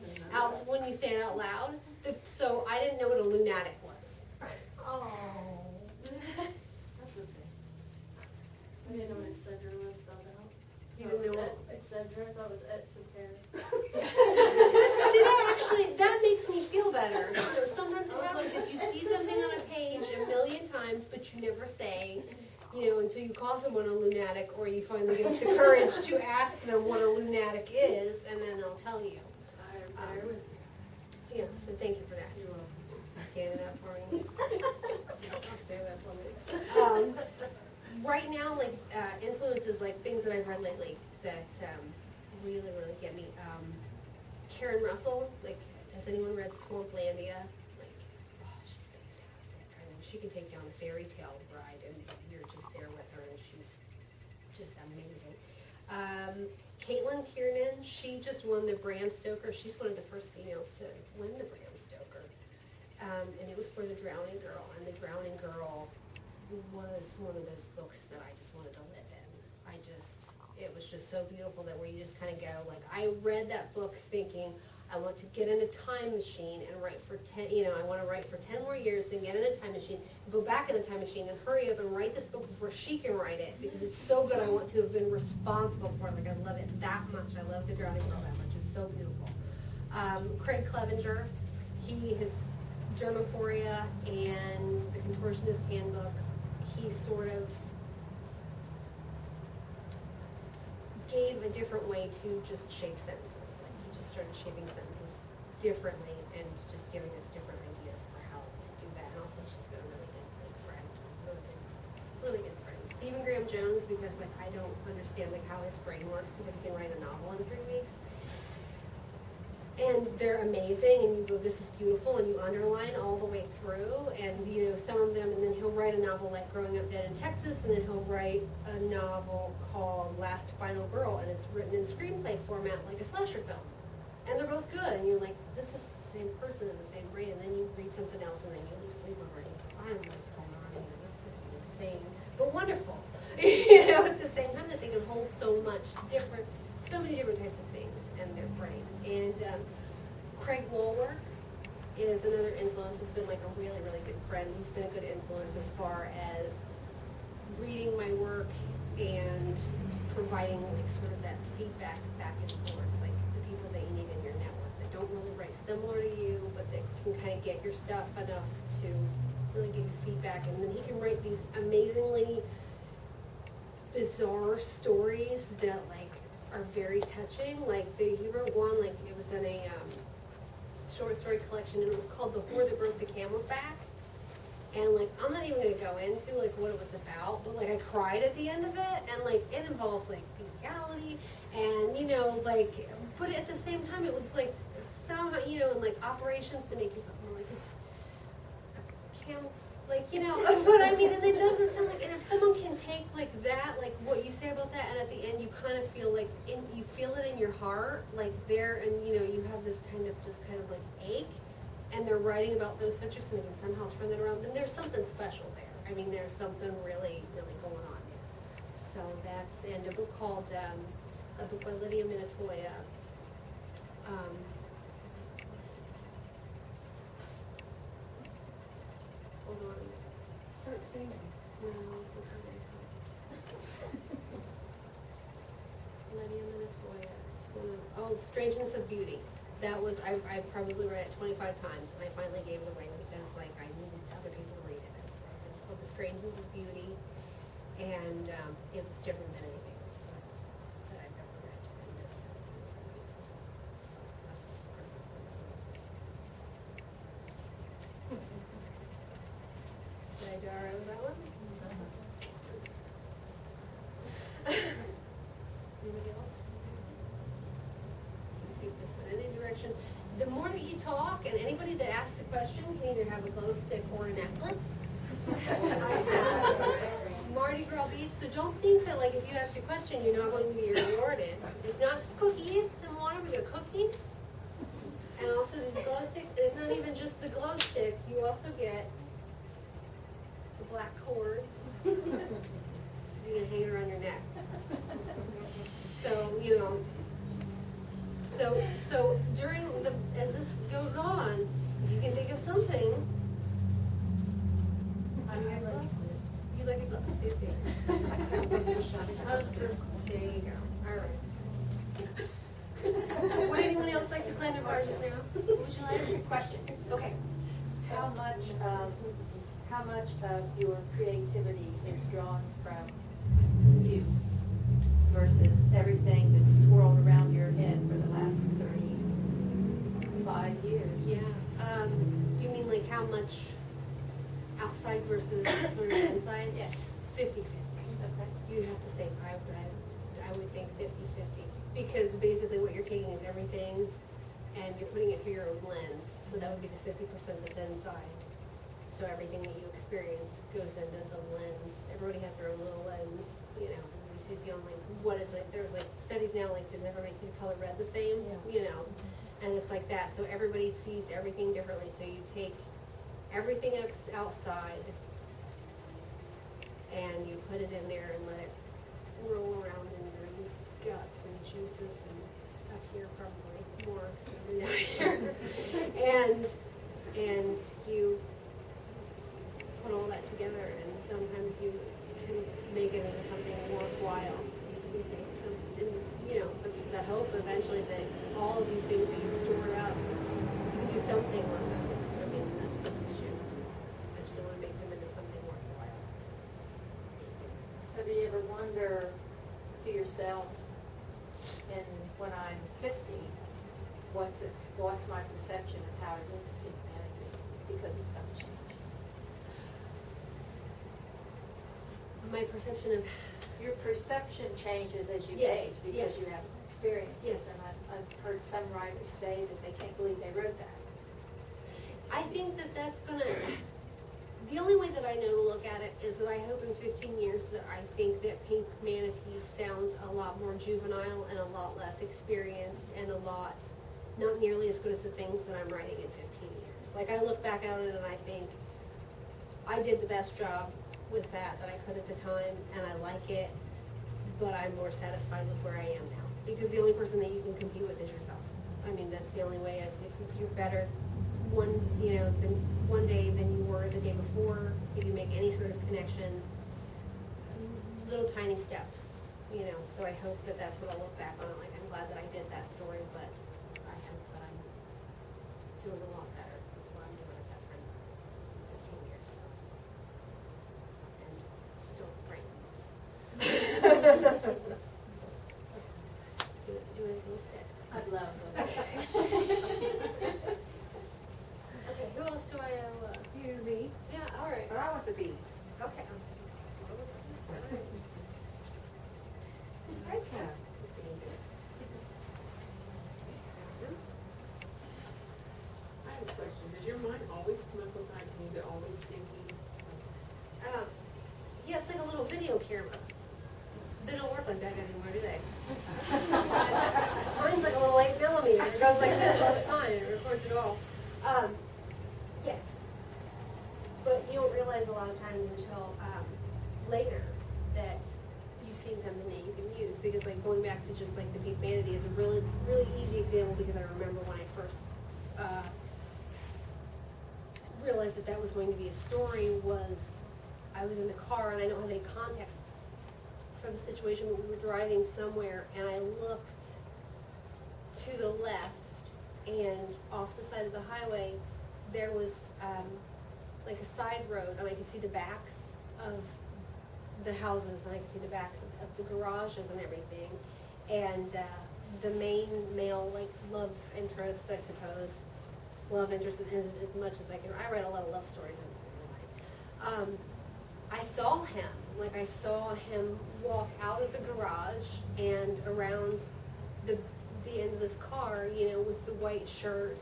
When you say it out loud. So I didn't know what a lunatic was. Oh. That's okay. I didn't know what Excedrin was spelled out. You didn't know what? Excedrin, I thought it was exoteric. See, that makes me feel better. Sometimes it happens if you see something on a page a million times, but you never say, until you call someone a lunatic, or you finally get the courage to ask them what a lunatic is, and then they'll tell you. So thank you for that. You're welcome. Standing up for me. Stand up for me. Right now, like influences, like things that I've read lately that really, really get me. Karen Russell, like, has anyone read Swamplandia? Like, oh, she's fantastic. I mean, she can take down a fairy tale bride, and you're just there with her, and she's just amazing. Caitlin Kiernan, she just won the Bram Stoker. She's one of the first females to win the Bram Stoker. And it was for The Drowning Girl, and The Drowning Girl was one of those books that I just wanted to live in. It was just so beautiful that where you just kind of go, like, I read that book thinking, I want to get in a time machine and write for 10, I want to write for 10 more years, then get in a time machine, go back in the time machine and hurry up and write this book before she can write it, because it's so good. I want to have been responsible for it. Like, I love it that much. I love The Drowning Girl that much. It's so beautiful. Craig Clevenger, he has Germaphoria and The Contortionist Handbook. He sort of gave a different way to just shape sentences. Like, he just started shaping sentences differently and just giving us different ideas for how to do that. And also, he's just been a really good friend, really good friend. Stephen Graham Jones, because like I don't understand like how his brain works, because he can write a novel in 3 weeks. And they're amazing, and you go, this is beautiful, and you underline all the way through, and some of them, and then he'll write a novel like Growing Up Dead in Texas, and then he'll write a novel called Last Final Girl, and it's written in screenplay format like a slasher film. And they're both good, and you're like, this is the same person in the same brain, and then you read something else, and then you lose sleep over it, and you go, I don't know what's going on here, this person is insane, but wonderful. At the same time that they can hold so many different types of things in their brain. And Craig Woolwork is another influence. He's been like a really, really good friend. He's been a good influence as far as reading my work and providing like sort of that feedback back and forth, like the people that you need in your network that don't really write similar to you, but that can kind of get your stuff enough to really give you feedback. And then he can write these amazingly bizarre stories that like are very touching. Like he wrote one, like it was in a short story collection, and it was called The Whore That Broke the Camel's Back. And like I'm not even gonna go into like what it was about, but like I cried at the end of it, and like it involved like bestiality, and like, but at the same time it was like somehow and like operations to make yourself more like a camel. Like, but I mean, and it doesn't sound like, and if someone can take like that, like what you say about that, and at the end you kind of feel like, you feel it in your heart, like there, and you have this kind of like ache, and they're writing about those subjects, and they can somehow turn that around, then there's something special there. I mean, there's something really, really going on there. So that's, and a book called, a book by Lydia Minatoya, hold on. Start singing. No, Lydia Minatoya. It's one of, Strangeness of Beauty. That was, I've probably read it 25 times, and I finally gave it away because like I needed other people to read it. It's called The Strangeness of Beauty, and it was different than anything else that I've ever read. And this, so that's as far as the influences. Did I do all right with that one? Anybody else? Take this in any direction. The more that you talk, and anybody that asks a question can either have a glow stick or a necklace. I have Mardi Gras beads, so don't think that like if you ask a question you're not going to be rewarded. It's not just cookies and water, we got cookies. And also these glow sticks, and it's not even just the glow stick, you also get the black cord. So you can hang it around your neck. So, so during as this goes on, if you can think of something. You like a glove? There you go. All right. Would anyone else like to claim their pardons now? Would you like? Question. Okay. How much of your creativity is drawn from you versus everything that's swirled around your head for the last 35 years? Yeah. You mean like how much outside versus sort of inside? Yeah. 50-50. Okay. You'd have to say, I would think 50-50. Because basically what you're taking is everything and you're putting it through your own lens. So that would be the 50% that's inside. So everything that you experience goes into the lens. Everybody has their own little lens, you know. Everybody sees the only, what is it? There's like studies now, like, does everybody see the color red the same? Yeah. You know, and it's like that. So everybody sees everything differently. So you take everything outside and you put it in there and let it roll around in your guts and juices and up here probably more, so down here. And you put all that together, and sometimes you can make it into something worthwhile. You can take some, and, you know, that's the hope eventually, that all of these things that you store up, you can do something with them. I mean, that's what you eventually want to make them into something worthwhile. So do you ever wonder to yourself, and when I'm 50, what's my perception of how I look at humanity? Because it's going to change. My perception of, Your perception changes as you Yes, age because yes. you have experiences. Yes. And I've heard some writers say that they can't believe they wrote that. I think that that's gonna, the only way that I know to look at it is that I hope in 15 years that I think that Pink Manatee sounds a lot more juvenile and a lot less experienced and a lot, not nearly as good as the things that I'm writing in 15 years. Like, I look back at it and I think I did the best job with that I could at the time, and I like it, but I'm more satisfied with where I am now. Because the only person that you can compete with is yourself. I mean, that's the only way. If you're better one day than you were the day before, if you make any sort of connection, little tiny steps, you know. So I hope that that's what I'll look back on. Like, I'm glad that I did that story, but I hope that I'm doing a lot better with what I'm doing at that time. 15 years, so. And still writing books. Do anything instead. I'd love Okay, who else do I owe? You, me, Yeah, all right. but I want the bees. Okay. I can. I have a question. Does your mind always come up with ideas? You're always thinking? Yeah, it's like a little video camera. They don't work like that anymore, do they? Mine's like a little 8mm. It goes like this all the time. It records it all. Yes. But you don't realize a lot of times until later that you've seen something that you can use. Because like going back to just like the Pink Manatee is a really, really easy example, because I remember when I first realized that that was going to be a story was I was in the car and I don't have any context for the situation, but we were driving somewhere and I looked to the left, and off the side of the highway there was like a side road, and I could see the backs of the houses, and I could see the backs of the garages and everything, and the main male, like, love interest, I suppose, love interest is as much as I can. I read a lot of love stories in my life. I saw him, like I saw him walk out of the garage and around the end of this car, you know, with the white shirt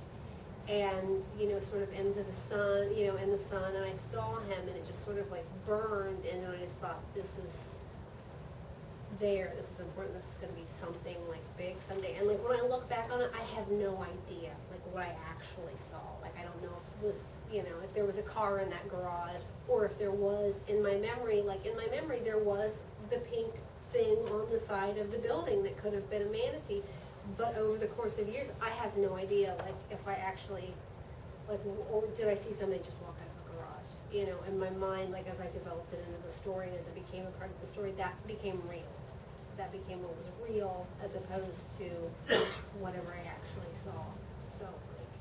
and, you know, sort of into the sun, you know, in the sun, and I saw him and it just sort of like burned, and I just thought, this is important, this is gonna be something like big someday. And like when I look back on it, I have no idea like what I actually saw. Like I don't know if it was, you know, if there was a car in that garage, or if there was in my memory, there was the pink thing on the side of the building that could have been a manatee. But over the course of years, I have no idea, like, if I actually, like, or did I see somebody just walk out of a garage? You know, in my mind, like, as I developed it into the story, and as it became a part of the story, that became real. That became what was real, as opposed to whatever I actually saw. So, like.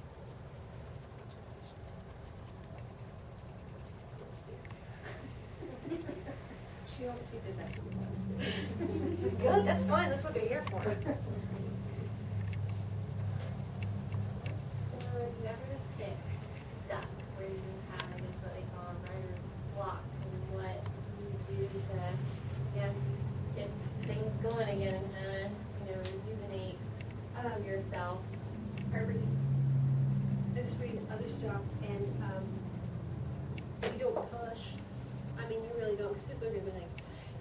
She did that. Good, that's fine, that's what they're here for. So if you ever just get stuck where you have, I guess what they call a writer's block, and what you do to, get things going again and kind of, rejuvenate yourself. I just read other stuff, and They're gonna be like,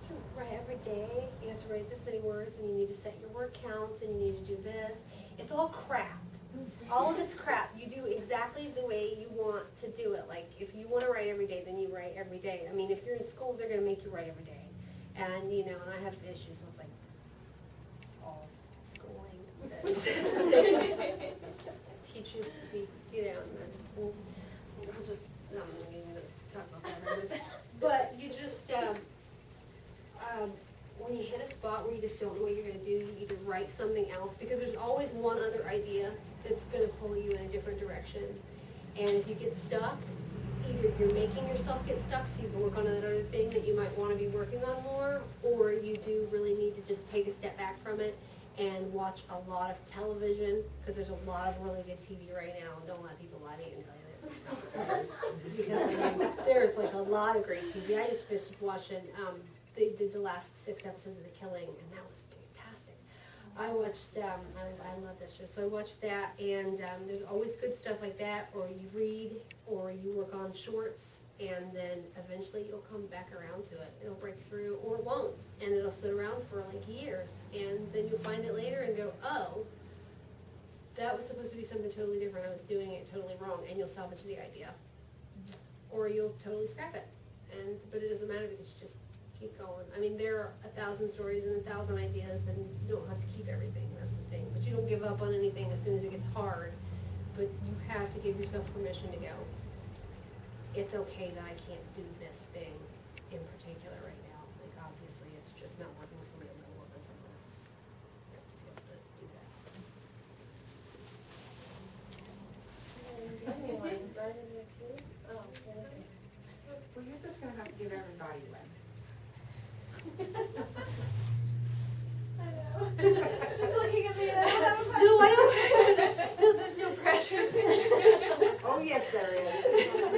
you write every day, you have to write this many words, and you need to set your word counts, and you need to do this. It's all crap. All of it's crap. You do exactly the way you want to do it. Like, if you want to write every day, then you write every day. I mean, if you're in school, they're going to make you write every day. And, you know, and I have issues with, like, all schooling. Teach you to be, you know, and we'll just, no, I'm not even going to talk about that. But you just, when you hit a spot where you just don't know what you're going to do, you either write something else, because there's always one other idea that's going to pull you in a different direction. And if you get stuck, either you're making yourself get stuck so you can work on that other thing that you might want to be working on more, or you do really need to just take a step back from it and watch a lot of television, because there's a lot of really good TV right now, and don't let people lie to you and tell you that. Because I mean, there's like a lot of great TV. I just finished watching, they did the last 6 episodes of The Killing, and that was fantastic. I watched, I love this show, so I watched that, and there's always good stuff like that, or you read, or you work on shorts, and then eventually you'll come back around to it. It'll break through, or it won't, and it'll sit around for like years, and then you'll find it later and go, oh, that was supposed to be something totally different, I was doing it totally wrong, and you'll salvage the idea. Or you'll totally scrap it, but it doesn't matter, because you just keep going. I mean, there are 1,000 stories and 1,000 ideas, and you don't have to keep everything, that's the thing. But you don't give up on anything as soon as it gets hard, but you have to give yourself permission to go, it's okay that I can't do this thing in particular right now. Like, obviously, it's just not working for me, I'm gonna work on something else. You have to be able to do that. Well, you're just gonna have to give everybody one. I know. She's looking at me and I don't have a question. No, I don't, no, there's no pressure. Oh, yes, there is. So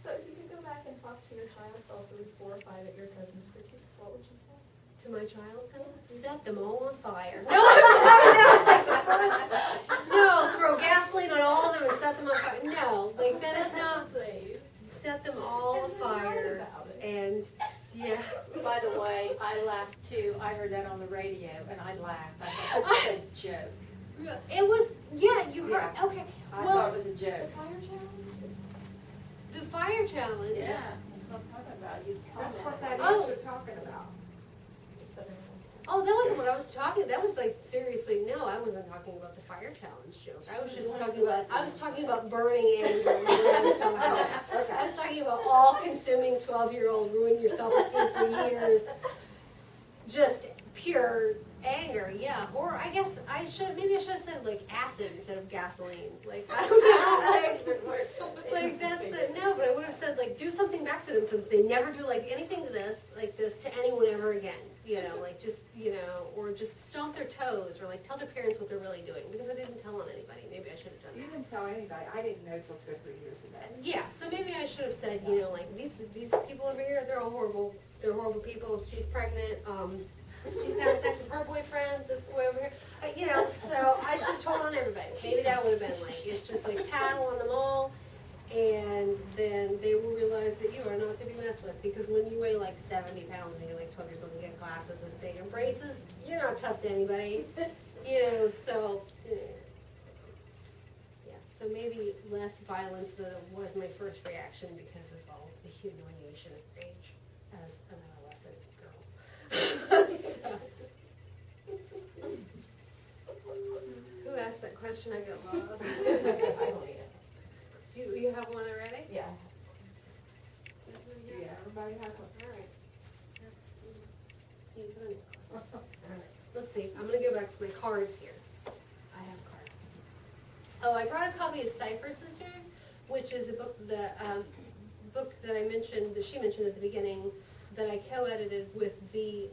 if you could go back and talk to your child self, who was 4 or 5 at your cousin's critiques, what would you say? To my child, set them all on fire. No, I'm sorry, no, throw gasoline on all of them and set them on fire. No, like, that is not, set them all on fire, and, yeah. By the way, I laughed too. I heard that on the radio and I laughed. I thought this is a joke. It was, yeah, you heard, Yeah. okay, I well, thought it was a joke. the fire challenge. Yeah, that's what I'm talking about. You That's what that Oh. is you're talking about. Oh, that wasn't what I was talking, that was like, seriously, no, I wasn't talking about the fire challenge joke. I was just talking about burning anger. I was talking about all-consuming 12-year-old ruin your self-esteem for years. Just pure anger, yeah. Or I guess maybe I should have said like acid instead of gasoline. Like, I don't know, like that's no, but I would have said like do something back to them so that they never do like anything to this, like this to anyone ever again. You know, like just, you know, or just stomp their toes or like tell their parents what they're really doing, because I didn't tell on anybody. Maybe I should have done You that. didn't tell anybody. I didn't know till 2 or 3 years ago. Yeah, so maybe I should have said, you know, like these people over here, they're all horrible. They're horrible people. She's pregnant. She's having sex with her boyfriend. This boy over here. You know, so I should have told on everybody. Maybe that would have been like, it's just like tattle on them all. And then they will realize that you are not to be messed with, because when you weigh like 70 pounds and you're like 12 years old and get glasses this big and braces, you're not tough to anybody. You know, so, yeah, so maybe less violence than was my first reaction because of all the humiliation of rage as an adolescent girl. So. Who asked that question? I got lost. You have one already? Yeah. Yeah, everybody has one. All right. All right. Let's see. I'm going to go back to my cards here. I have cards. Oh, I brought a copy of Cipher Sisters, which is a book that I mentioned, that she mentioned at the beginning, that I co-edited with the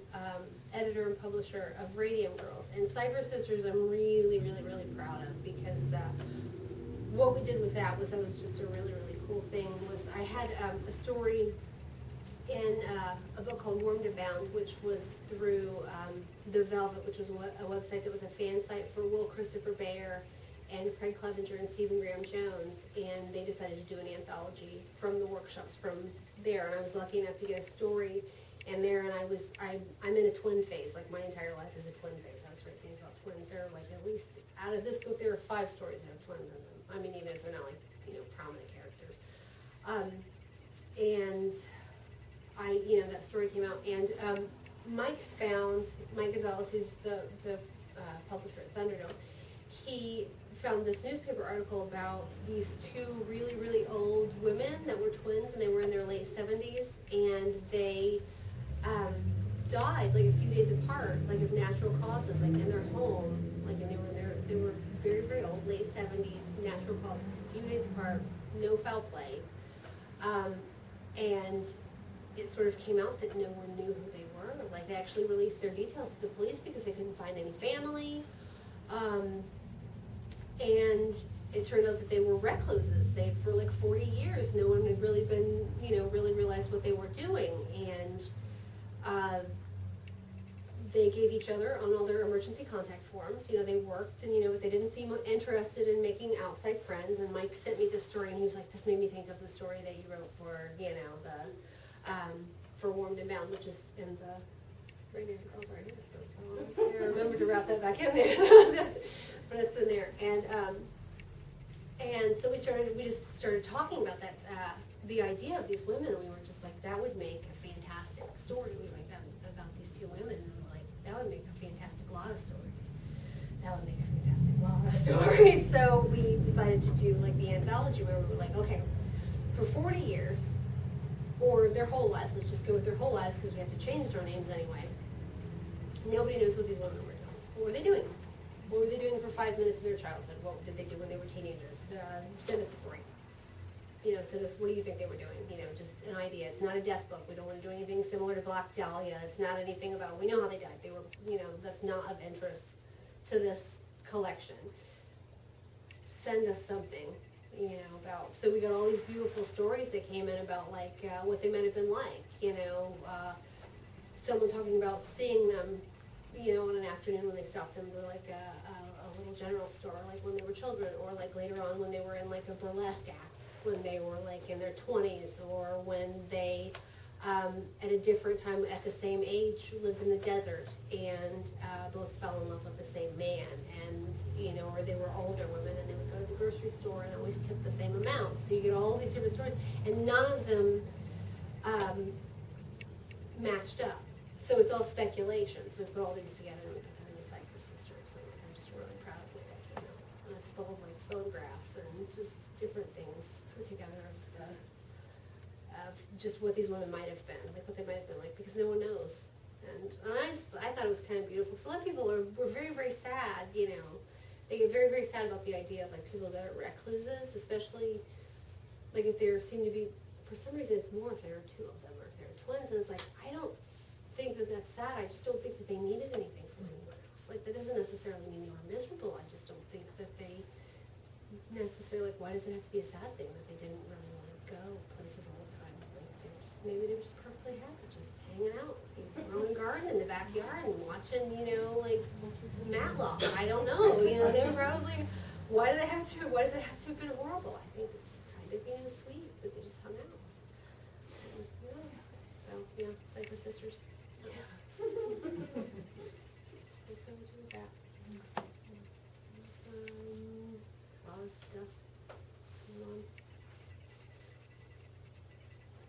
editor and publisher of Radium Girls. And Cipher Sisters I'm really, really, really proud of, because what we did with that was just a really, really cool thing. Was I had a story in a book called Warmed and Bound, which was through The Velvet, which was a website that was a fan site for Will Christopher Bayer and Craig Clevenger and Stephen Graham Jones, and they decided to do an anthology from the workshops from there. And I was lucky enough to get a story in there, and I'm in a twin phase. Like my entire life is a twin phase. I was writing things about twins. There are like at least out of this book, there are 5 stories that have twins in them. I mean, even if they're not like prominent characters. And that story came out, and Mike Gonzalez, who's the publisher at Thunderdome, he found this newspaper article about these 2 really, really old women that were twins, and they were in their late 70s, and they died like a few days apart, like of natural causes, like in their home, like, and they were very, very old, late 70s, natural causes, a few days apart, no foul play, and it sort of came out that no one knew who they were. Like, they actually released their details to the police because they couldn't find any family. And it turned out that they were recluses. For like 40 years, no one had really been, really realized what they were doing. And they gave each other on all their emergency contact forms. They worked, and but they didn't seem interested in making outside friends. And Mike sent me this story, and he was like, "This made me think of the story that you wrote for, for Warmed and Bound, which is in the Radium Girls right here. I remember to wrap that back in there, but it's in there. And so we just started talking about that, the idea of these women, and we were just like, that would make a fantastic story. We were like, that about these 2 women, and we're like, that would make a fantastic lot of stories. That would make a fantastic lot of stories. So we decided to do like the anthology where we were like, okay, for 40 years, or their whole lives, let's just go with their whole lives because we have to change their names anyway. Nobody knows what these women were doing. What were they doing? What were they doing for 5 minutes of their childhood? What did they do when they were teenagers? Send us a story. Send us, what do you think they were doing? Just an idea. It's not a death book. We don't want to do anything similar to Black Dahlia. It's not anything about, we know how they died. They were, that's not of interest to this collection. Send us something. About, so we got all these beautiful stories that came in about like what they might have been like, someone talking about seeing them, on an afternoon when they stopped into like a little general store, like when they were children, or like later on when they were in like a burlesque act, when they were like in their 20s, or when they, at a different time at the same age, lived in the desert and both fell in love with the same man, and or they were older women and they would go to the grocery store and always tip the same amount. So you get all these different stories, and none of them matched up. So it's all speculation. So we put all these together and we put them in the Cypher Sisters, and I'm just really proud of the way that came out. And it's full of like photographs and just different things put together of just what these women might have been, like what they might have been like, because no one knows. And I thought it was kind of beautiful. So a lot of people were very, very sad, They get very, very sad about the idea of like people that are recluses, especially like if there seem to be, for some reason it's more if there are 2 of them or if there are twins, and it's like, I don't think that that's sad. I just don't think that they needed anything from anyone else. Like, that doesn't necessarily mean they were miserable. I just don't think that they necessarily, like, why does it have to be a sad thing that they didn't really want to go places all the time? Like, maybe they were just perfectly happy just hanging out, growing a garden in the backyard and watching, like Matlock. I don't know. They were probably, why does it have to have been horrible? I think it's kind of, sweet that they just hung out. And, so, Cypher Sisters. A lot of stuff going on.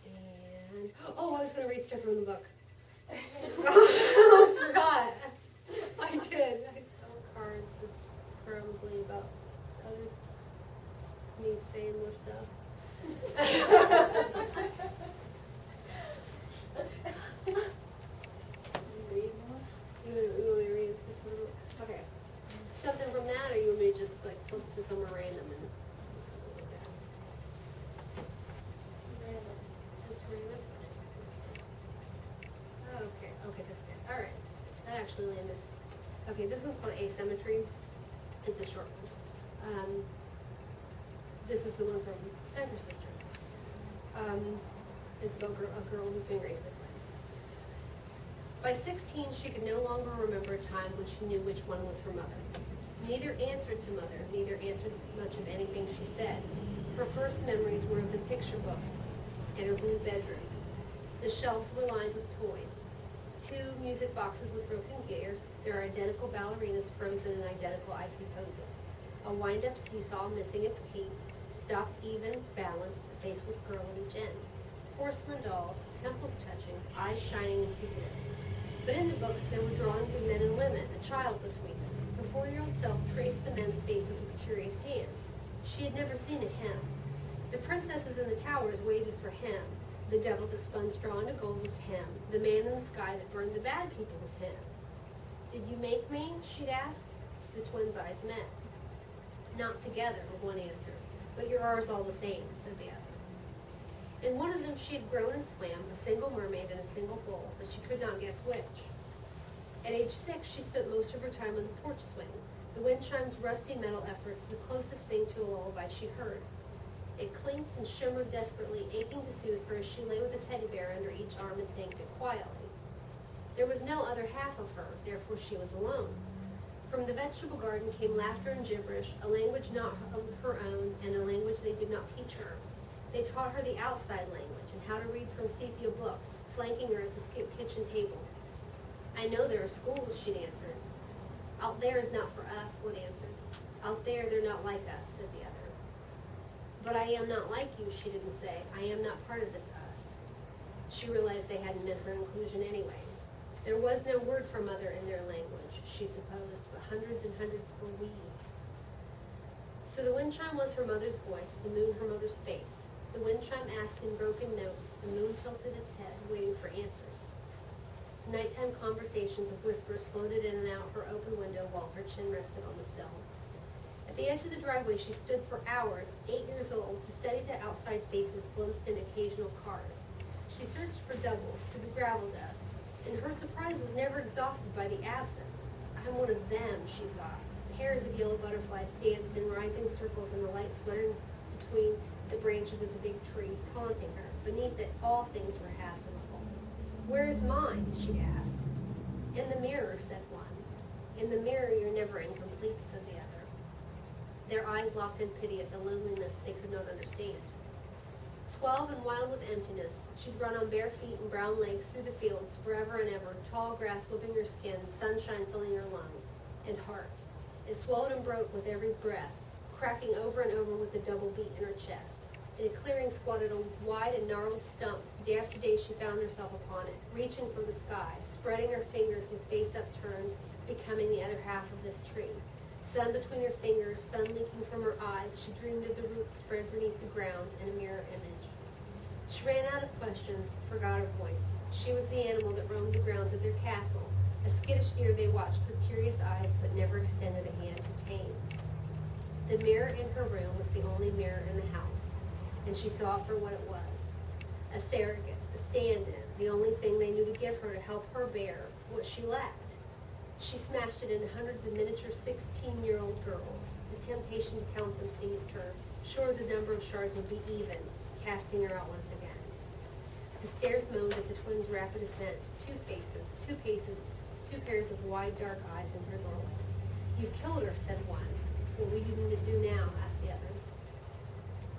And, I was going to read stuff from the book. I almost forgot. I did. I saw cards. It's probably about me saying more stuff. Read more? You want me to read this one? Okay. Something from that, or you want me to just like flip to somewhere random and just that? Random. Just random? Okay, this good. All right, that actually landed. Okay, this one's called Asymmetry. It's a short one. This is the one from Cypher Sisters. It's about a girl who's been raised by twins. By 16, she could no longer remember a time when she knew which one was her mother. Neither answered to Mother, neither answered much of anything she said. Her first memories were of the picture books in her blue bedroom. The shelves were lined with toys. 2 music boxes with broken gears, their identical ballerinas frozen in identical icy poses. A wind-up seesaw missing its key, stopped even, balanced, a faceless girl at each end. Porcelain dolls, temples touching, eyes shining in secret. But in the books there were drawings of men and women, a child between them. Her 4-year-old self traced the men's faces with curious hands. She had never seen a him. The princesses in the towers waited for him. The devil that spun straw into gold was him. The man in the sky that burned the bad people was him. Did you make me? She'd asked. The twins' eyes met. Not together, one answered, but you're ours all the same, said the other. In one of them she had grown and swam, a single mermaid in a single bowl, but she could not guess which. At age 6, she spent most of her time on the porch swing. The wind chime's rusty metal efforts, the closest thing to a lullaby she heard. It clinked and shimmered desperately, aching to soothe her as she lay with a teddy bear under each arm and thanked it quietly. There was no other half of her, therefore she was alone. From the vegetable garden came laughter and gibberish, a language not her own, and a language they did not teach her. They taught her the outside language and how to read from sepia books, flanking her at the kitchen table. I know there are schools, she'd answered. Out there is not for us, one answered. Out there they're not like us, said the other. But I am not like you, she didn't say. I am not part of this us. She realized they hadn't meant her inclusion anyway. There was no word for mother in their language, she supposed, but hundreds and hundreds were we. So the wind chime was her mother's voice, the moon her mother's face. The wind chime asked in broken notes, the moon tilted its head, waiting for answers. Nighttime conversations of whispers floated in and out her open window while her chin rested on the sill. At the edge of the driveway she stood for hours, 8 years old, to study the outside faces glimpsed in occasional cars. She searched for doubles through the gravel dust, and her surprise was never exhausted by the absence. I'm one of them, she thought. Pairs of yellow butterflies danced in rising circles in the light fluttering between the branches of the big tree, taunting her. Beneath it, all things were half and full. Where is mine? She asked. In the mirror, said one. In the mirror you're never incomplete, said the other. Their eyes locked in pity at the loneliness they could not understand. 12 and wild with emptiness, she'd run on bare feet and brown legs through the fields forever and ever, tall grass whipping her skin, sunshine filling her lungs and heart. It swelled and broke with every breath, cracking over and over with a double beat in her chest. In a clearing squatted a wide and gnarled stump. Day after day she found herself upon it, reaching for the sky, spreading her fingers with face upturned, becoming the other half of this tree. Sun between her fingers, sun leaking from her eyes, she dreamed of the roots spread beneath the ground in a mirror image. She ran out of questions, forgot her voice. She was the animal that roamed the grounds of their castle, a skittish deer they watched with curious eyes but never extended a hand to tame. The mirror in her room was the only mirror in the house, and she saw it for what it was. A surrogate, a stand-in, the only thing they knew to give her to help her bear what she lacked. She smashed it into hundreds of miniature 16-year-old girls. The temptation to count them seized her, sure the number of shards would be even, casting her out once again. The stairs moaned at the twins' rapid ascent. 2 faces, 2 pairs of wide, dark eyes in her doorway. You've killed her, said one. What will you do now? Asked the other.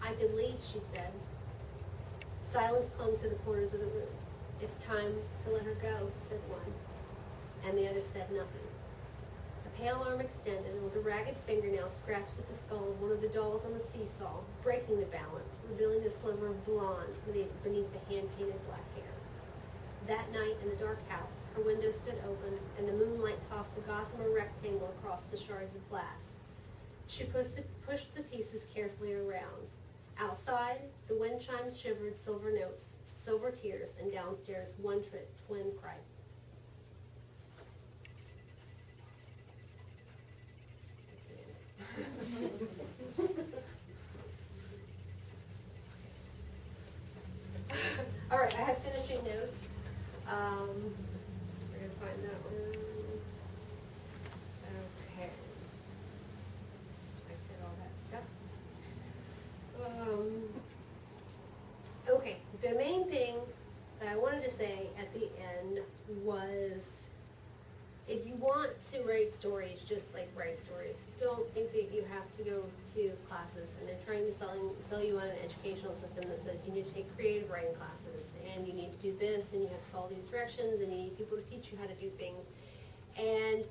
I could leave, she said. Silence clung to the corners of the room. It's time to let her go, said one. And the other said nothing. A pale arm extended, and with a ragged fingernail scratched at the skull of one of the dolls on the seesaw, breaking the balance, revealing a sliver of blonde beneath the hand-painted black hair. That night, in the dark house, her window stood open, and the moonlight tossed a gossamer rectangle across the shards of glass. She pushed the pieces carefully around. Outside, the wind chimes shivered silver notes, silver tears, and downstairs one twin cried. All right, I have finishing notes. We're gonna find that one. Okay. I said all that stuff. Okay, the main thing that I wanted to say at the end was, if you want to write stories just like write stories. Don't think that you have to go to classes and they're trying to sell you on an educational system that says you need to take creative writing classes and you need to do this and you have to follow these directions and you need people to teach you how to do things. And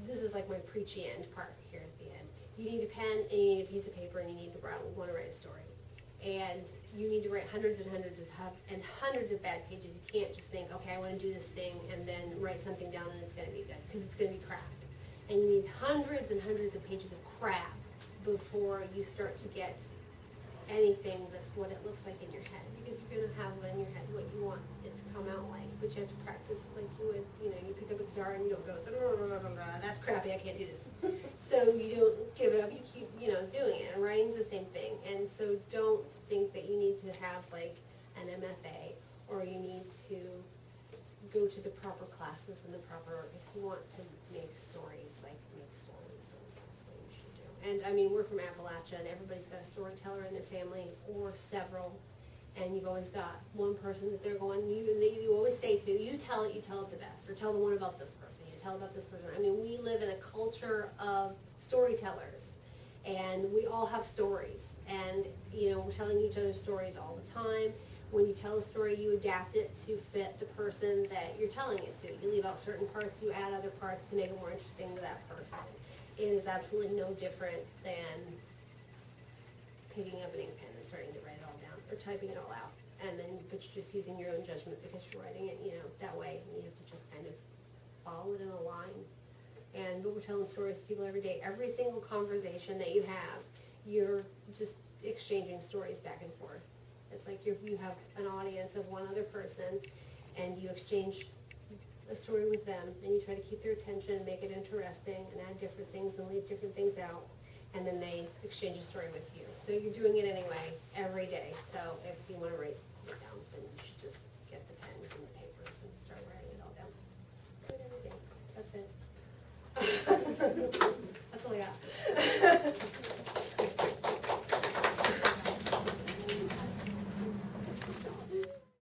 this is like my preachy end part here at the end. You need a pen and you need a piece of paper and you need to want to write a story. And you need to write hundreds and hundreds of bad pages. You can't just think, okay, I want to do this thing and then write something down and it's going to be good, because it's going to be crap. And you need hundreds and hundreds of pages of crap before you start to get anything that's what it looks like in your head, because you're going to have in your head what you want it to come out like, but you have to practice like you would, you pick up a guitar and you don't go, that's crappy, I can't do this. So you don't give it up, you keep, doing it, and writing's the same thing. And so don't think that you need to have like an MFA, or you need to go to the proper classes and the proper, if you want to make stories, like make stories, and that's what you should do. And I mean, we're from Appalachia, and everybody's got a storyteller in their family, or several, and you've always got one person that they're going, you always say to, you tell it the best, or tell the one about this person, you tell about this person. I mean, we live in a culture of storytellers, and we all have stories, and, we're telling each other stories all the time. When you tell a story, you adapt it to fit the person that you're telling it to. You leave out certain parts, you add other parts to make it more interesting to that person. It is absolutely no different than picking up an ink pen and starting to write it all down, or typing it all out. But you're just using your own judgment because you're writing it, that way. And you have to just kind of follow it in a line. But we're telling stories to people every day. Every single conversation that you have, you're just exchanging stories back and forth. It's like you have an audience of one other person, and you exchange a story with them, and you try to keep their attention, make it interesting, and add different things and leave different things out, and then they exchange a story with you. So you're doing it anyway, every day. So if you want to write it down, then you should just get the pens and the papers and start writing it all down. Do it every day. That's it.